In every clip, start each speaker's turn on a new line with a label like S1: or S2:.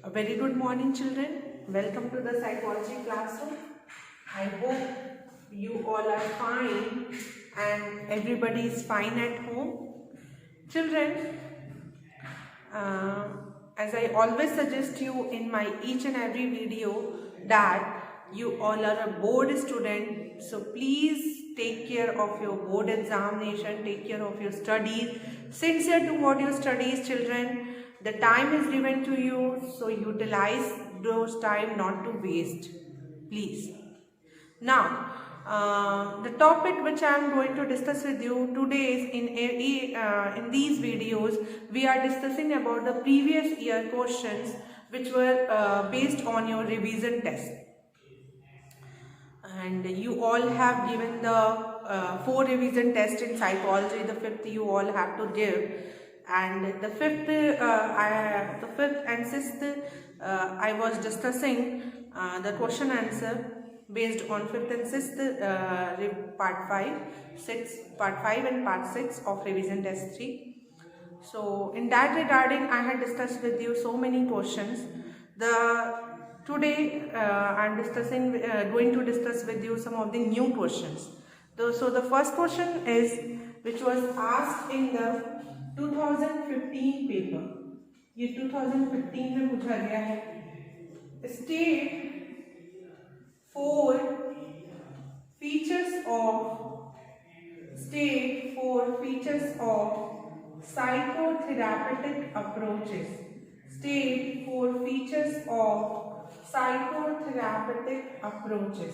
S1: A very good morning, children. Welcome to the psychology classroom. I hope you all are fine and everybody is fine at home. Children, uh, as I always suggest you in my each and every video that you all are a board student, so please take care of your board examination, take care of your studies, sincere toward your studies, children. The time is given to you, so utilize those time, not to waste, please. Now, the topic which I am going to discuss with you today is in these videos, we are discussing about the previous year questions which were based on your revision test. And you all have given the 4 revision tests in psychology. The 5th you all have to give, and the 5th and 6th I was discussing the question answer based on 5th and 6th part 5 and part 6 of revision test 3. So in that regarding, I had discussed with you so many questions. Today I'm going to discuss with you some of the new questions. So the first question is, which was asked in the 2015 paper. ये 2015 में पूछा गया है. State 4 features of psychotherapeutic approaches. State 4 features of psychotherapeutic approaches.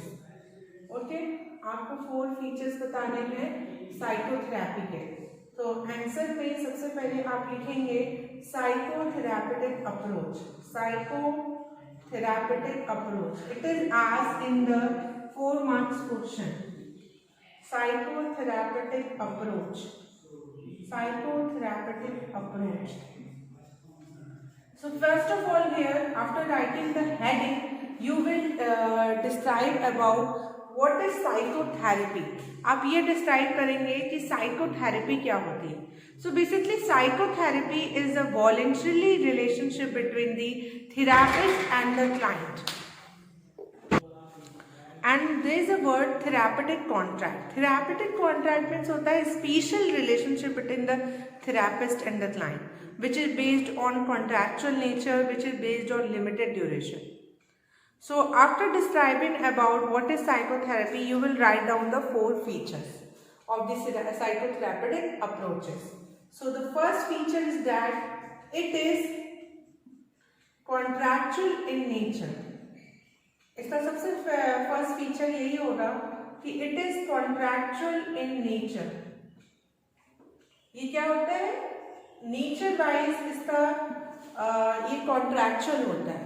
S1: Okay, आपको 4 features बताने हैं psychotherapy के. तो आंसर में सबसे पहले आप लिखेंगे psychotherapeutic approach. Psychotherapeutic approach. It is asked in the 4 marks question. Psychotherapeutic approach. Psychotherapeutic approach. So first of all, here after writing the heading, you will describe about what is psychotherapy. आप ये describe करेंगे कि psychotherapy क्या होती है. So basically psychotherapy is a voluntary relationship between the therapist and the client. And there is a word therapeutic contract. Therapeutic contract means होता है special relationship between the therapist and the client, which is based on contractual nature, which is based on limited duration. So after describing about what is psychotherapy, you will write down the 4 features of the psychotherapeutic approaches. So the first feature is that it is contractual in nature. इसका सबसे first feature यही होगा कि it is contractual in nature. ये क्या होता है? Nature wise इसका ये कॉन्ट्रैक्चुअल होता है.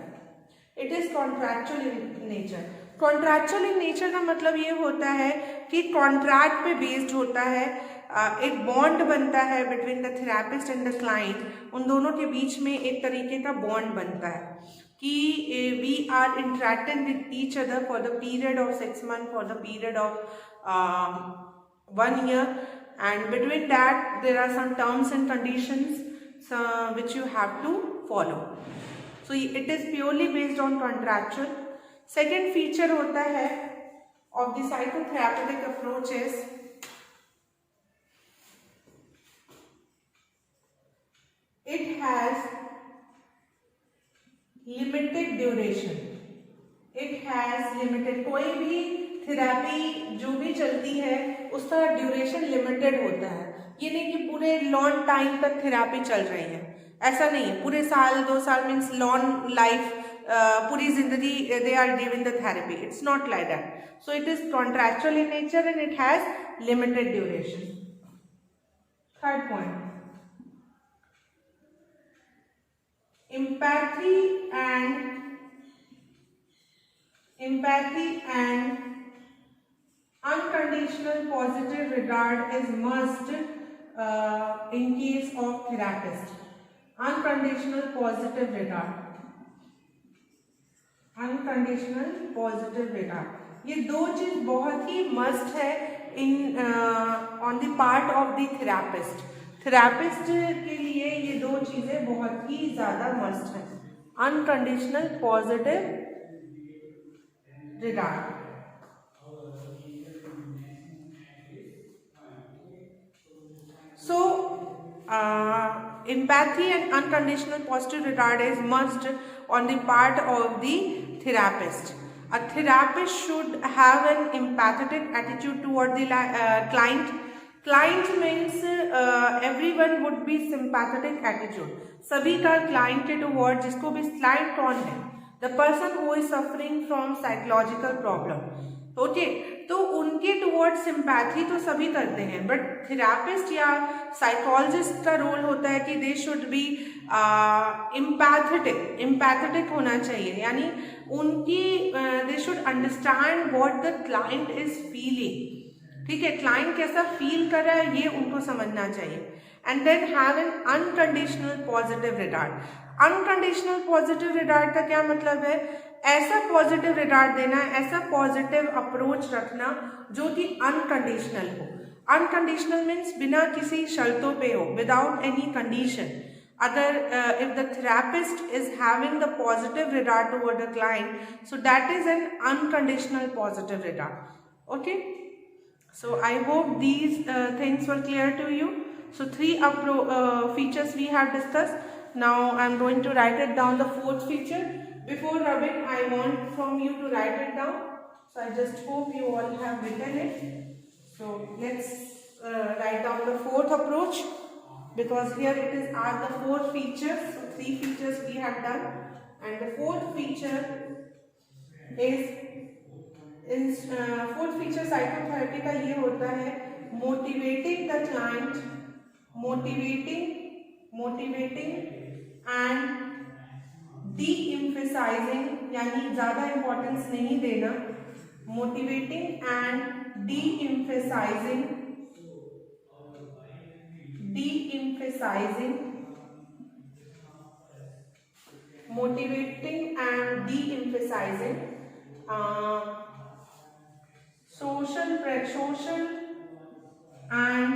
S1: It is contractual in nature. Contractual in nature का मतलब ये होता है कि कॉन्ट्रैक्ट पे बेस्ड होता है. एक बॉन्ड बनता है between the therapist and the client. उन दोनों के बीच में एक तरीके का बॉन्ड बनता है कि we are interacting with each other for the period of 6 months, for the period of 1 year, and between that there are some terms and conditions which you have to follow. So it is purely based on contractual. Second feature होता है of the psychotherapeutic approaches, it has limited duration. It has limited. कोई भी therapy जो भी चलती है उसका duration limited होता है. ये नहीं कि पूरे लॉन्ग टाइम तक थेरेपी चल रही है, ऐसा नहीं है. पूरे साल 2 साल मीन्स लॉन्ग लाइफ, पूरी जिंदगी they are giving the therapy. It's not like that. So it is contractual in nature and it has limited duration. Third point, empathy and unconditional positive regard is must in case of therapist. Unconditional positive regard. ये 2 चीज बहुत he must है in on the part of the therapist. Therapist के लिए ये 2 चीजें बहुत ही ज्यादा मस्ट है. unconditional positive regard. So empathy and unconditional positive regard is must on the part of the therapist. A therapist should have an empathetic attitude toward the client. Client means everyone would be sympathetic attitude. सभी का client के toward, जिसको भी client कौन है? The person who is suffering from psychological problem. Okay तो उनके toward sympathy तो सभी करते हैं, बट थेरापिस्ट या साइकोलॉजिस्ट का रोल होता है कि दे शुड बी एम्पैथेटिक होना चाहिए, यानी उनकी they should understand what the client is feeling. ठीक है, क्लाइंट कैसा फील कर रहा है ये उनको समझना चाहिए. And then have an unconditional positive regard. Unconditional positive regard का क्या मतलब है? ऐसा पॉजिटिव रिगार्ड देना, ऐसा पॉजिटिव अप्रोच रखना जो कि अनकंडीशनल हो. अनकंडीशनल मीन्स बिना किसी शर्तों पे हो, विदाउट एनी कंडीशन. अगर if the therapist is having the positive regard toward the client, so that is an unconditional positive regard. Okay, so I hope these things were clear to you. So three features we have discussed. Now I am going to write it down, the fourth feature. Before rubbing, I want from you to write it down. So I just hope you all have written it. So let's write down the fourth approach, because here it is are the four features. So three features we have done, and the fourth feature is fourth feature psychotherapy का ये होता है motivating the client, motivating and de-emphasizing, यानी ज़्यादा importance नहीं देना. Motivating and de-emphasizing motivating and de-emphasizing social and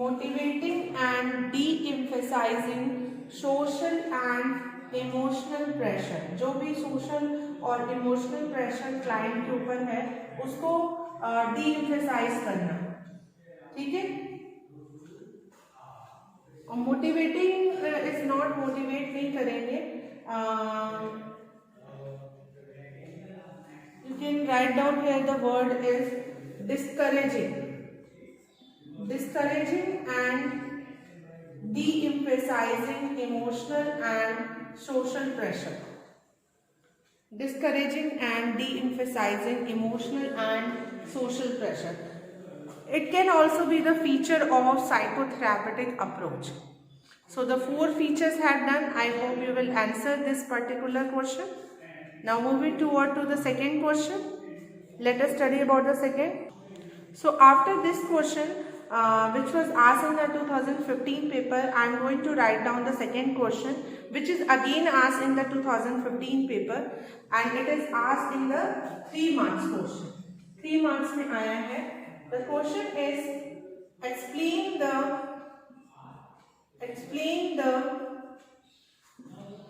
S1: motivating and de-emphasizing social and emotional pressure. जो भी सोशल और इमोशनल प्रेशर क्लाइंट के ऊपर है उसको डी एम्फेसाइज करना. ठीक है, और मोटिवेटिंग इज नॉट, मोटिवेट नहीं करेंगे. You can write down here the word is discouraging and de-emphasizing emotional and social pressure. Discouraging and de-emphasizing emotional and social pressure. It can also be the feature of psychotherapeutic approach. So the four features have done. I hope you will answer this particular question. Now moving toward to the second question. Let us study about the second. So after this question, which was asked in the 2015 paper, I am going to write down the second question, which is again asked in the 2015 paper, and it is asked in the 3 marks question. 3 marks में आया है. The question is explain the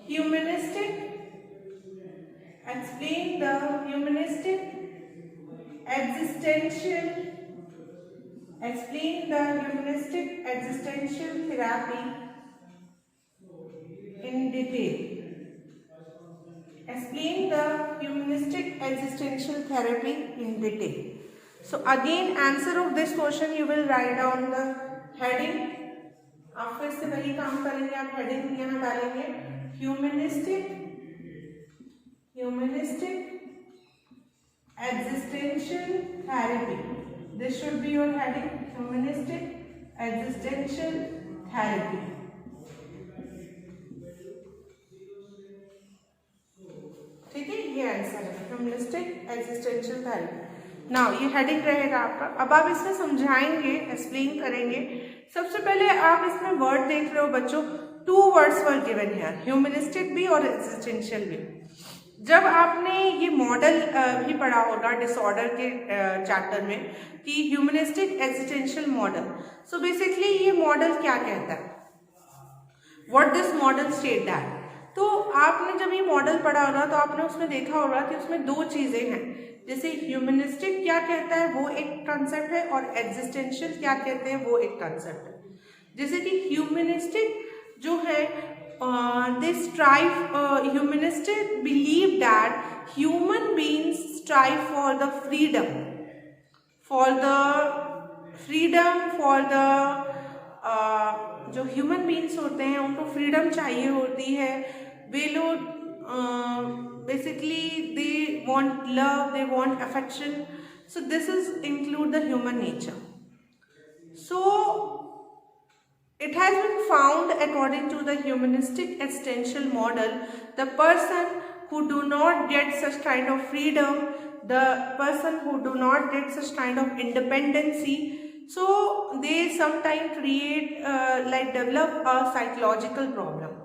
S1: humanistic existential therapy in detail. Explain the humanistic existential therapy in detail. So again, answer of this question you will write down the heading. आप फिर से वही काम करेंगे, आप हेडिंग यहाँ डालेंगे humanistic existential therapy. This should be your heading, humanistic existential therapy. ठीक है, ये आंसर है humanistic existential therapy. नाउ ये हेडिंग रहेगा आपका. अब आप इसमें समझाएंगे, एक्सप्लेन करेंगे. सबसे पहले आप इसमें वर्ड देख रहे हो बच्चों, 2 words were given here, humanistic भी और एक्जिस्टेंशियल भी. जब आपने ये मॉडल भी पढ़ा होगा डिसऑर्डर के चैप्टर में कि humanistic existential model. So basically ये मॉडल क्या कहता है? What this model state that. तो आपने जब ये मॉडल पढ़ा होगा तो आपने उसमें देखा होगा कि उसमें दो चीजें हैं, जैसे ह्यूमनिस्टिक क्या कहता है वो एक कंसेप्ट है और एग्जिस्टेंशियल क्या कहते हैं वो एक कंसेप्ट है। जैसे कि ह्यूमनिस्टिक जो है they strive, humanistic believe that human beings strive for the freedom, for the जो ह्यूमन बीइंग्स होते हैं उनको फ्रीडम चाहिए होती है। वे लोग basically they want love, they want affection, so this is include the human nature. So it has been found, according to the humanistic existential model, the person who do not get such kind of freedom, the person who do not get such kind of independency, so they sometimes create like develop a psychological problem.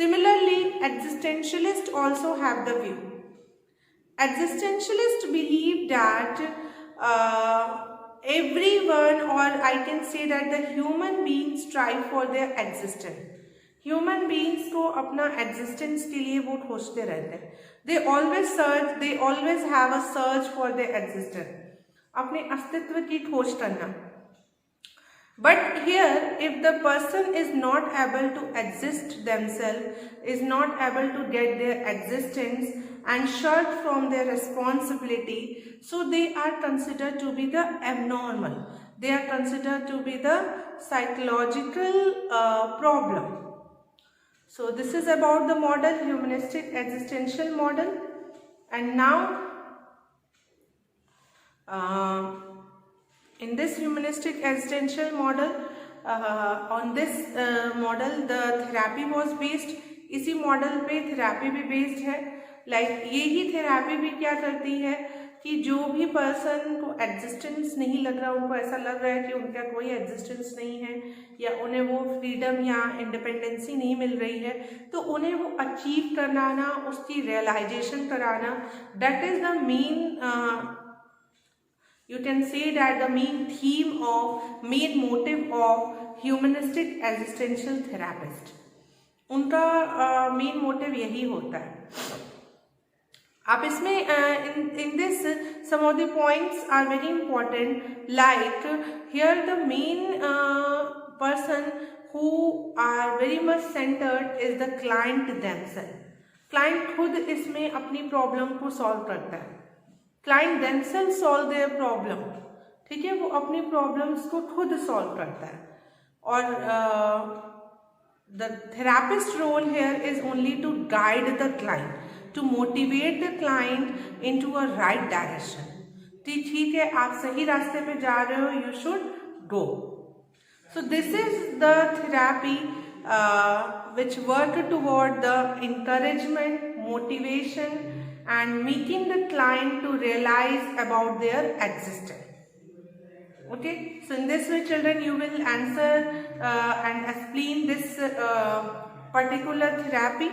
S1: Similarly, existentialists also have the view. Existentialists believe that everyone, or I can say that the human beings strive for their existence. Human beings को अपना existence के लिए वो खोजते रहते हैं। They always search, they always have a search for their existence, अपने अस्तित्व की खोज करना। But here, if the person is not able to exist themselves, is not able to get their existence and shirk from their responsibility, so they are considered to be the abnormal. They are considered to be the psychological problem. So this is about the model, humanistic existential model. And now, in this humanistic existential model, on this model the therapy was based, इसी model पे therapy भी based है। Like यही therapy भी क्या करती है कि जो भी पर्सन को एग्जिस्टेंस नहीं लग रहा, उनको ऐसा लग रहा है कि उनका कोई एग्जिस्टेंस नहीं है या उन्हें वो फ्रीडम या इंडिपेंडेंसी नहीं मिल रही है, तो उन्हें वो अचीव कराना, उसकी रियलाइजेशन कराना, that is the main, you can say that the main theme of, main motive of humanistic existential therapist, उनका मेन मोटिव यही होता है। आप इसमें in this some of the points are very important, like here the main person who are very much centered is the client themselves. Client खुद इसमें अपनी problem को सॉल्व करता है। Client themselves solve their problem, ठीक है, वो अपनी प्रॉब्लम्स को खुद सॉल्व करता है। और the therapist role here is only to guide the client, to motivate the client into a right direction. ठीक है, आप सही रास्ते पे जा रहे हो, you should go. So this is the therapy which work toward the encouragement, motivation and making the client to realize about their existence. Okay, so in this way children you will answer and explain this particular therapy,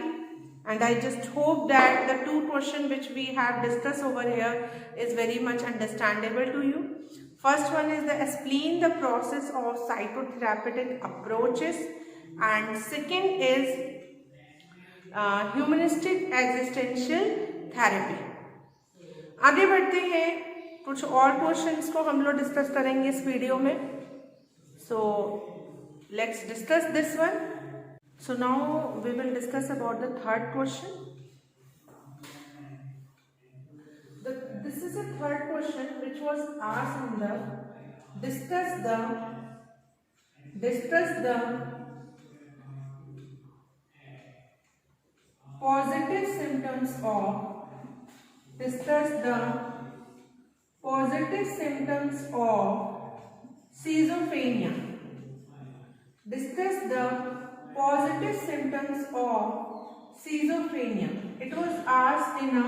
S1: and I just hope that the two questions which we have discussed over here is very much understandable to you. First one is the explain the process of psychotherapeutic approaches, and second is humanistic existential therapy. आगे बढ़ते हैं, कुछ और questions को हम लोग discuss करेंगे इस वीडियो में। So let's discuss this one. So now we will discuss about the third question. This is a third question which was asked in the discuss the positive symptoms of schizophrenia. Discuss the positive symptoms of schizophrenia. It was asked in a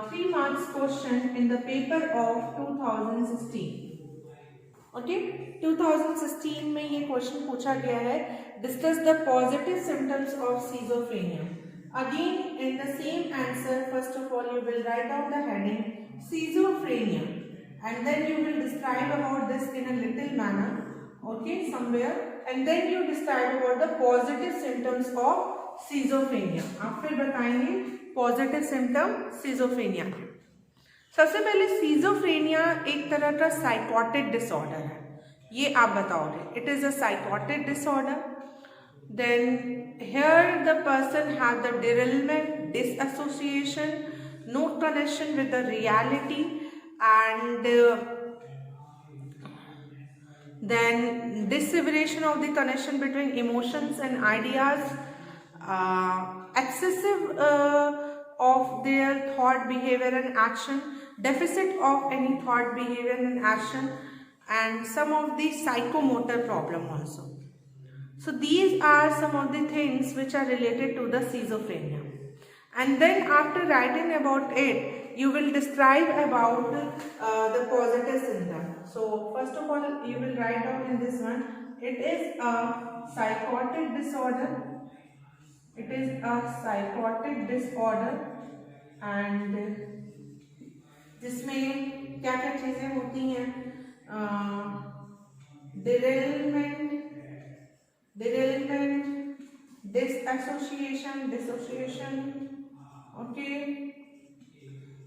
S1: 3 marks question in the paper of 2016. Okay, 2016 में ये question पूछा गया है, discuss the positive symptoms of schizophrenia. Again, in the same answer, first of all you will write down the heading schizophrenia, and then you will describe about this in a little manner, okay, somewhere, and then you describe about the positive symptoms of schizophrenia. आप फिर बताएंगे positive symptom schizophrenia के. सबसे पहले schizophrenia एक तरह का psychotic disorder है, ये आप बताओगे. It is a psychotic disorder. Then here the person has the derailment, disassociation, no connection with the reality, and then disseveration of the connection between emotions and ideas, excessive of their thought, behavior and action, deficit of any thought, behavior and action, and some of the psychomotor problem also. So these are some of the things which are related to the schizophrenia. And then after writing about it, you will describe about the positive symptom. So first of all, you will write down in this one, it is a psychotic disorder. It is a psychotic disorder, and जिसमें क्या क्या चीजें होती हैं, derailment, dissociation, okay,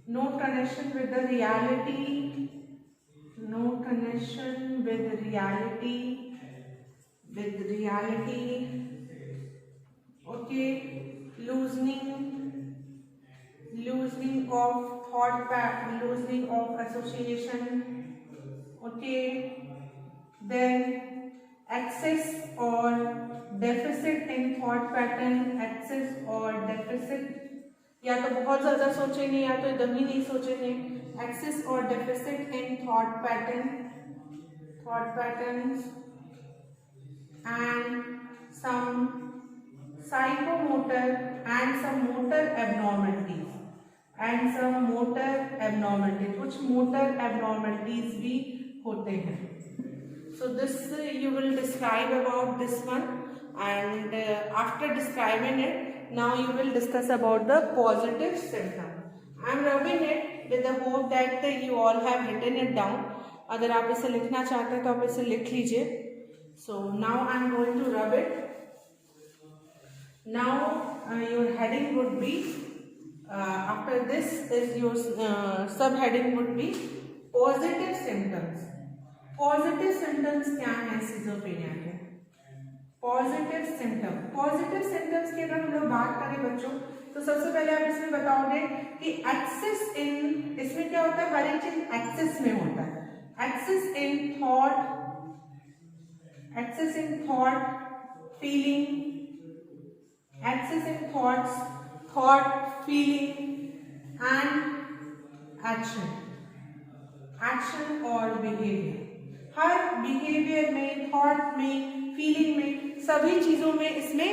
S1: no connection with the reality, okay, loosening of thought pattern, loosening of association, okay, then excess or deficit in thought pattern, excess or deficit, या तो बहुत ज़्यादा सोचेंगे या तो एकदम ही नहीं सोचेंगे, excess or deficit in thought patterns, and some psychomotor and some motor abnormalities, कुछ motor abnormalities भी होते हैं. So this you will describe about this one, and after describing it, now you will discuss about the positive symptom. I am rubbing it with the hope that you all have written it down. अगर आप इसे लिखना चाहते हैं तो आप इसे लिख लीजिए. So now I am going to rub it. Now your heading would be, after this is your subheading would be positive symptoms. Positive symptoms क्या है सिजोफ्रेनिया के? पॉजिटिव सिम्टम्स की अगर हम लोग बात करें बच्चों, तो सबसे पहले आप इसमें बताओगे कि एक्सेस इन, इसमें क्या होता है, हर एक चीज एक्सेस में होता है. Excess in thought, feeling, excess in thought, feeling and action और बिहेवियर. हर बिहेवियर में, थॉट में, फीलिंग में, सभी चीजों में इसमें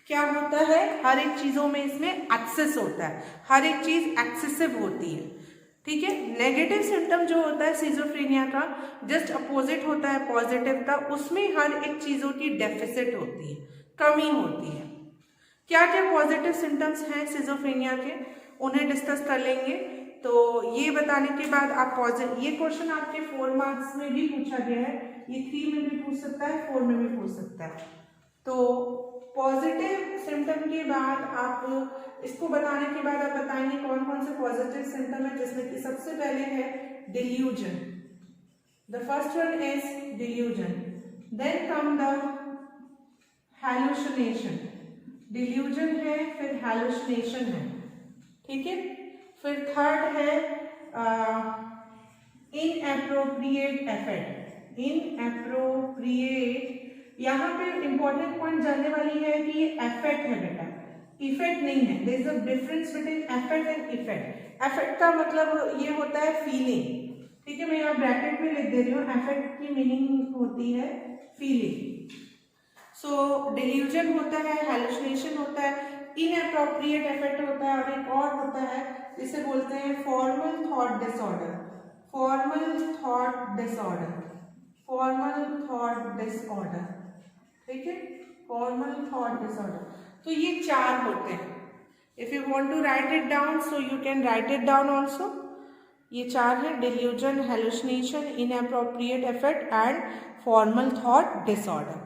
S1: क्या होता है, हर एक चीजों में इसमें एक्सेस होता है, हर एक चीज एक्सेसिव होती है. ठीक है. नेगेटिव सिम्टम जो होता है सिजोफ्रेनिया का, जस्ट अपोजिट होता है पॉजिटिव का. उसमें हर एक चीजों की डेफिसिट होती है, कमी होती है. क्या क्या पॉजिटिव सिम्टम्स हैं सिजोफ्रेनिया के, उन्हें डिस्कस कर लेंगे. तो ये बताने के बाद आप ये क्वेश्चन आपके 4 मार्क्स में भी पूछा गया है, ये 3 में भी पूछ सकता है, 4 में भी पूछ सकता है. तो पॉजिटिव सिम्टम के बाद आप इसको बताने के बाद आप बताएंगे कौन कौन से पॉजिटिव सिम्टम है, जिसमें कि सबसे पहले है delusion. The first one is delusion. Then come the hallucination. Delusion है, फिर हैलुसिनेशन है. ठीक है. फिर थर्ड है इनएप्रोप्रिएट एफेक्ट. यहाँ पे इंपॉर्टेंट पॉइंट जानने वाली है कि ये एफेक्ट है बेटा, इफेक्ट नहीं है. There is a difference between affect and effect. Affect का मतलब ये होता है फीलिंग. ठीक है, मैं यहाँ ब्रैकेट में लिख दे रही हूँ. एफेक्ट की मीनिंग होती है फीलिंग. सो डिल्यूजन होता है, हैलुसिनेशन होता है, इनएप्रोप्रिएट इफेक्ट होता है, और एक और होता है जिसे बोलते हैं फॉर्मल थॉट डिसऑर्डर. ठीक है, फॉर्मल थॉट डिसऑर्डर. तो ये 4 होते हैं. If you want to write it down so you can write it down also. ये 4 है: delusion, hallucination, inappropriate effect and formal thought disorder.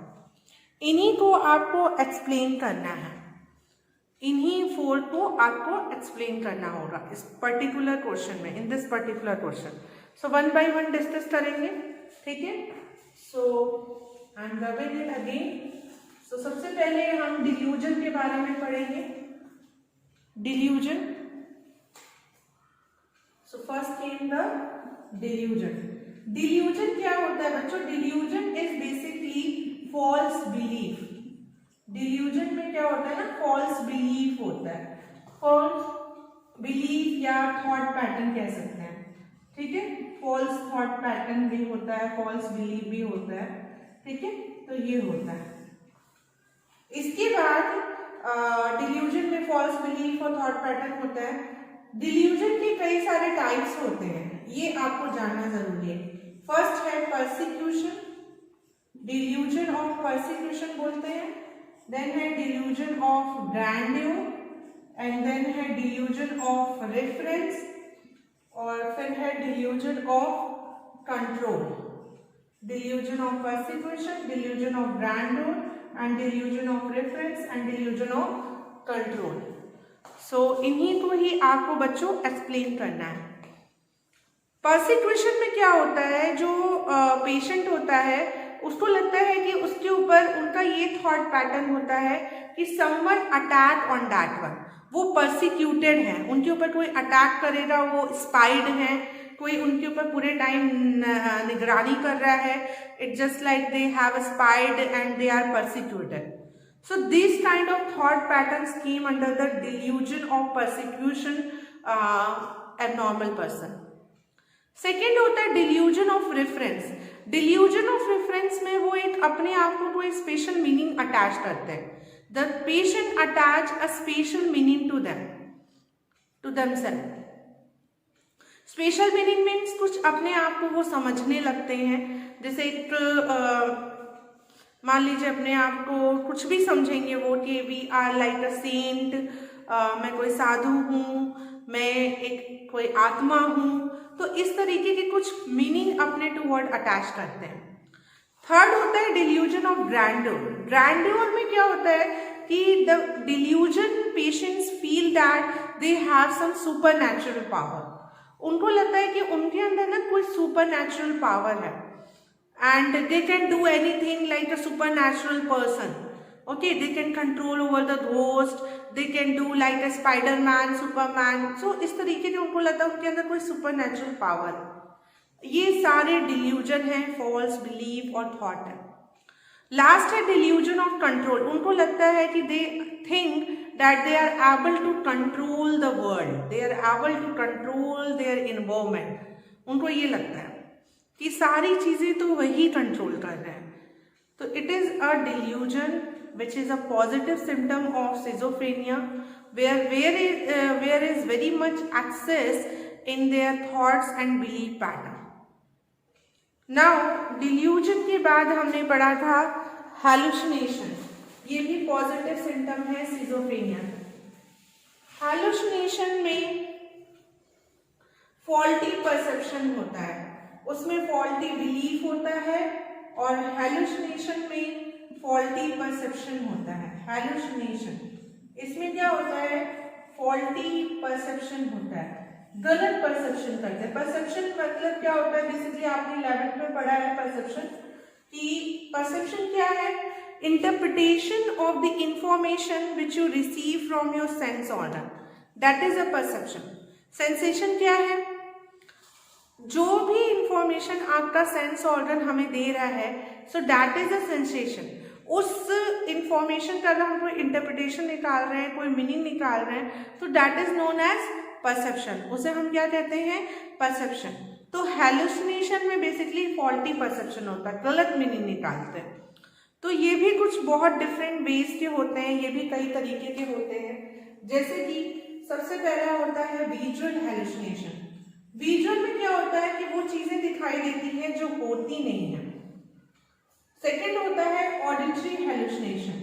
S1: इन्हीं को आपको एक्सप्लेन करना है, इन्हीं 4 को आपको एक्सप्लेन करना होगा इस पर्टिकुलर क्वेश्चन में, in this particular question. So 1 by 1 discuss करेंगे, ठीक है। So I am rubbing it again. So सबसे पहले हम डिल्यूजन के बारे में पढ़ेंगे। Delusion, so first came the delusion. Delusion क्या होता है बच्चों? Delusion is basically false belief. Delusion में क्या होता है ना, फॉल्स बिलीफ होता है। फॉल्स बिलीफ या थॉट पैटर्न कह सकते हैं, ठीक है। फॉल्स थॉट पैटर्न भी होता है, फॉल्स बिलीफ भी होता है, ठीक है। तो ये होता है। इसके बाद डिल्यूजन में फॉल्स बिलीफ और थॉट पैटर्न होता है। डिल्यूजन के कई सारे टाइप्स होते हैं, ये आपको जानना जरूरी है। फर्स्ट है परसिक्यूशन, डिल्यूजन ऑफ परसिक्यूशन बोलते हैं। देन है delusion of grandeur, and then है डिल्यूजन ऑफ रेफरेंस, और फिर है delusion of control. Delusion of persecution, delusion of grandeur, and delusion of reference, and delusion of control. So इन्हीं को ही आपको बच्चों एक्सप्लेन करना है। परसिक्यूशन में क्या होता है, जो पेशेंट होता है उसको लगता है कि उसके ऊपर उनका ये थॉट पैटर्न होता है कि someone attack on that one, वो परसिक्यूटेड है, उनके ऊपर कोई अटैक करेगा, वो स्पाइड है, कोई उनके ऊपर पूरे टाइम निगरानी कर रहा है। It just like they have spied and they are persecuted. So these kind of thought patterns came under the delusion of persecution abnormal person. Second होता है delusion of reference. Delusion of reference में वो एक अपने आप को कोई special meaning attach करते हैं. The patient attach a special meaning to them, to themselves. Special meaning means कुछ अपने आप को वो समझने लगते हैं, जैसे एक मान लीजिए अपने आप को कुछ भी समझेंगे वो कि we are like a saint, मैं कोई साधु हूँ, मैं एक कोई आत्मा हूँ, तो इस तरीके के कुछ मीनिंग अपने टू वर्ड अटैच करते हैं। थर्ड होता है डिल्यूजन ऑफ ग्रैंड्योर। ग्रैंड्योर में क्या होता है कि the delusion patients feel that they have some super natural power. उनको लगता है कि उनके अंदर ना कोई सुपर नेचुरल पावर है, and they can do anything like a supernatural person. Okay, they can control over the ghost, they can do like a Spider-Man, Superman. So इस तरीके से उनको लगता है उनके अंदर कोई supernatural power है। ये सारे delusion हैं, false belief और thought है। लास्ट है delusion of control। उनको लगता है कि they think that they are able to control the world, they are able to control their environment। उनको ये लगता है कि सारी चीजें तो वही कंट्रोल कर रहे हैं। तो it is a delusion which is a positive symptom of schizophrenia, where is very much excess in their thoughts and belief pattern. Now delusion के बाद हमने पढ़ा था हैलुसिनेशन, ये भी पॉजिटिव सिम्टम है सिजोफ्रेनिया। हैलुसिनेशन में फॉल्टी परसेप्शन होता है, उसमें फॉल्टी बिलीफ होता है, और हैलुसिनेशन में फॉल्टी परसेप्शन होता है। हैलुसिनेशन इसमें क्या होता है, फॉल्टी परसेप्शन होता है, गलत परसेप्शन करते हैं। परसेप्शन मतलब क्या होता है, बेसिकली आपने 11th में पढ़ा है परसेप्शन, कि परसेप्शन क्या है, interpretation of the information which you receive from your sense organ, that is a perception. Sensation क्या है, जो भी इंफॉर्मेशन आपका सेंस ऑर्गन हमें दे रहा है, so that is a sensation. उस इंफॉर्मेशन का अगर हम कोई इंटरप्रिटेशन निकाल रहे हैं, कोई मीनिंग निकाल रहे हैं, तो that is known as perception. उसे हम क्या कहते हैं, परसेप्शन। तो हैलुसिनेशन में बेसिकली फॉल्टी परसेप्शन होता है, गलत मीनिंग निकालते हैं। तो ये भी कुछ बहुत डिफरेंट वेज के होते हैं, ये भी कई तरीके के होते हैं। जैसे कि सबसे पहला होता है विजुअल हैलुसिनेशन। विजुअल में क्या होता है कि वो चीजें दिखाई देती हैं जो होती नहीं है। सेकंड होता है ऑडिटरी हैलुसिनेशन।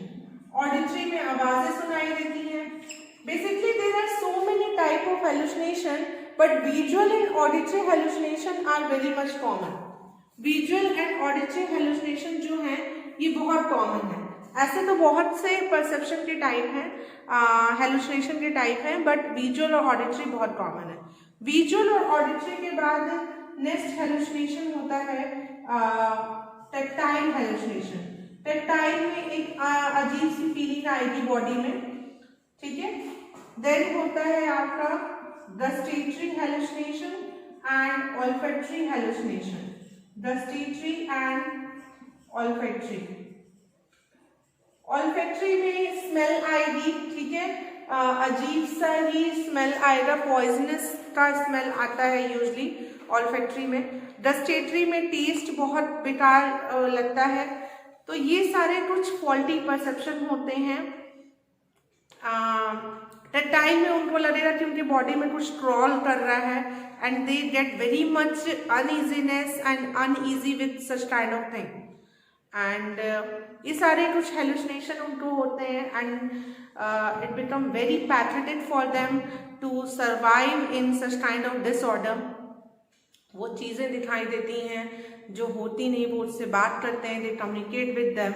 S1: ऑडिटरी में आवाजें सुनाई देती हैं। Basically there are so many type of hallucination, but visual and auditory hallucination are very much common. Visual and auditory hallucination जो है ये बहुत कॉमन है। ऐसे तो बहुत से परसेप्शन के टाइप हैं, हेलुसिनेशन के टाइप हैं, बट विजुअल और ऑडिटरी बहुत कॉमन है। विजुअल और ऑडिटरी के बाद नेक्स्ट हेलुसिनेशन होता है टेक्टाइल हेलुसिनेशन। टेक्टाइल में एक अजीब सी फीलिंग आएगी बॉडी में, ठीक है। देन होता है आपका gustatory hallucination and olfactory hallucination. Gustatory and olfactory. Olfactory में स्मेल आएगी, ठीक है, अजीब सा ही स्मेल आएगा, पॉइजनस का स्मेल आता है यूजली ऑल्फैक्टरी में। गस्टेटरी में टेस्ट बहुत बेकार लगता है। तो ये सारे कुछ फॉल्टी परसेप्शन होते हैं। टैक्टाइल में उनको लगेगा कि उनके बॉडी में कुछ क्रॉल कर रहा है and they get very much uneasiness and uneasy with such kind of thing and ये सारे कुछ हेलुसिनेशन उनको होते हैं and it become very pathetic for them to survive in such kind of disorder. वो चीज़ें दिखाई देती हैं जो होती नहीं, वो उससे बात करते हैं, दे communicate with them,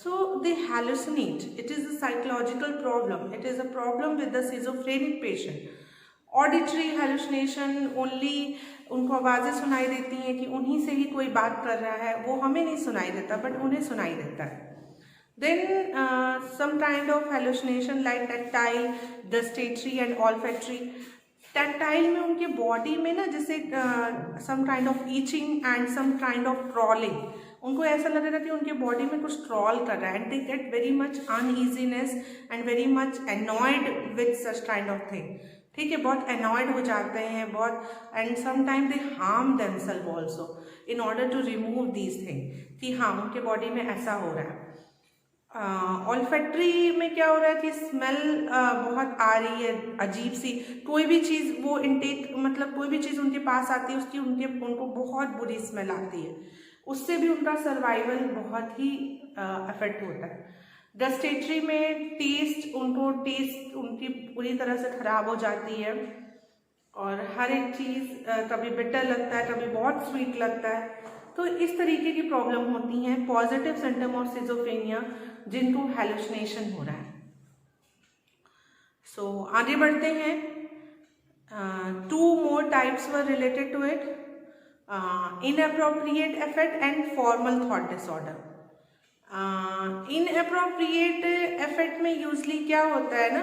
S1: so they hallucinate. It is a psychological problem. It is a problem with the schizophrenic patient. Auditory hallucination only उनको आवाज़ें सुनाई देती हैं कि उन्हीं से ही कोई बात कर रहा है, वो हमें नहीं सुनाई देता बट उन्हें सुनाई देता है। Then some kind of hallucination like tactile, gustatory and olfactory. Tactile में उनके बॉडी में ना जैसे some kind of itching and some kind of trolling, उनको ऐसा लगेगा कि उनके बॉडी में कुछ ट्रॉल कर रहा है and they get very much uneasiness and very much annoyed with such kind of thing, ठीक है, बहुत एनॉयड हो जाते हैं बहुत and sometime they harm themselves also in order to remove these thing कि हाँ उनके बॉडी में ऐसा हो रहा है। ऑल्फैक्टरी में क्या हो रहा है कि स्मेल बहुत आ रही है अजीब सी, कोई भी चीज़ वो इनटेक मतलब कोई भी चीज़ उनके पास आती है उसकी उनको बहुत बुरी स्मेल आती है, उससे भी उनका सर्वाइवल बहुत ही अफेक्ट होता है। गस्टेटरी में टेस्ट उनकी पूरी तरह से ख़राब हो जाती है और हर एक चीज़ कभी बिटर लगता है, कभी बहुत स्वीट लगता है, तो इस तरीके की प्रॉब्लम होती हैं पॉजिटिव सिम्टम ऑफ सिजोफ्रेनिया जिनको हेलुसिनेशन हो रहा है। सो आगे बढ़ते हैं। 2 more types were related to it, inappropriate effect and formal thought disorder. Inappropriate effect में यूजली क्या होता है ना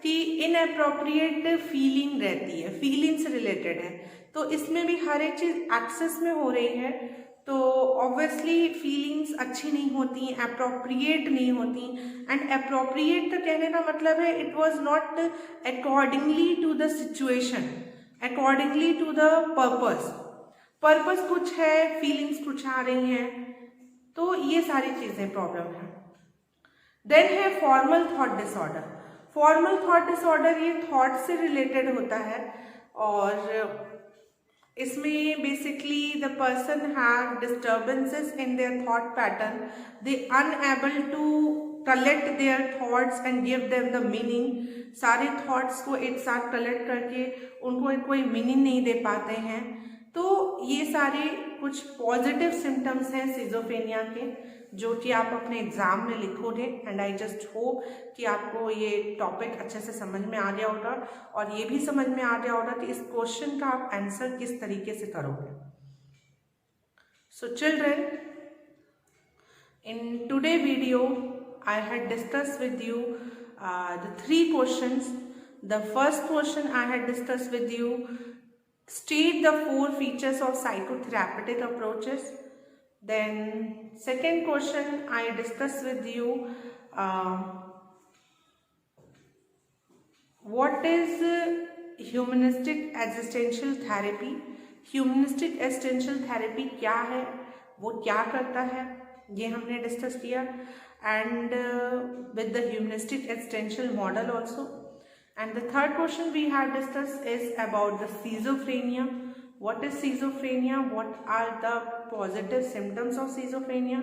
S1: कि इनअप्रोप्रिएट फीलिंग रहती है, फीलिंग से रिलेटेड है, तो इसमें भी हर एक चीज़ एक्सेस में हो रही है तो ऑब्वियसली फीलिंग्स अच्छी नहीं होती, अप्रोप्रिएट नहीं होती एंड अप्रोप्रिएट का कहने का मतलब है it was not accordingly to the situation, accordingly to the purpose कुछ है, फीलिंग्स कुछ आ रही हैं, तो ये सारी चीज़ें प्रॉब्लम है। देन है formal thought disorder. Formal thought disorder ये थॉट से रिलेटेड होता है और इसमें basically the person have disturbances in their thought pattern, they unable to collect their thoughts and give them the meaning. सारे थॉट्स को एक साथ कलेक्ट करके उनको कोई मीनिंग नहीं दे पाते हैं, तो ये सारे कुछ पॉजिटिव सिम्टम्स हैं सिजोफ्रेनिया के जो कि आप अपने एग्जाम में लिखोगे एंड आई जस्ट होप कि आपको ये टॉपिक अच्छे से समझ में आ गया होगा और ये भी समझ में आ गया होगा कि इस क्वेश्चन का आप आंसर किस तरीके से करोगे। So children, in today video I had discuss with you the 3 questions. The first question I had discussed with you, state the 4 features of psychotherapeutic approaches. Then second question I discussed with you what is humanistic existential therapy. Humanistic existential therapy क्या है, वो क्या करता है, ये हमने discuss किया and with the humanistic existential model also. And the third question we had discussed is about the schizophrenia. What is schizophrenia? What are the positive symptoms of schizophrenia?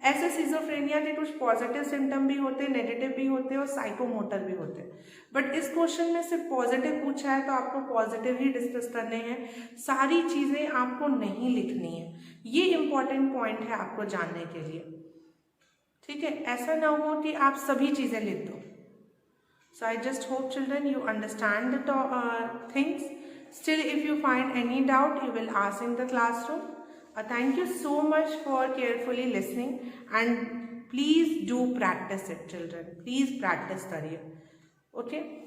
S1: ऐसे schizophrenia के कुछ पॉजिटिव सिम्टम भी होते हैं, negative भी होते हैं और साइकोमोटर भी होते हैं, बट इस क्वेश्चन में सिर्फ पॉजिटिव पूछा है तो आपको पॉजिटिव ही डिस्कस करने हैं, सारी चीज़ें आपको नहीं लिखनी है, ये इम्पॉर्टेंट पॉइंट है आपको जानने के लिए, ठीक है, ऐसा ना हो कि आप सभी चीज़ें लिख दो. So I just hope children you understand the things. Still, if you find any doubt, you will ask in the classroom. Thank you so much for carefully listening, and please do practice it, children. Please practice करिए. Okay.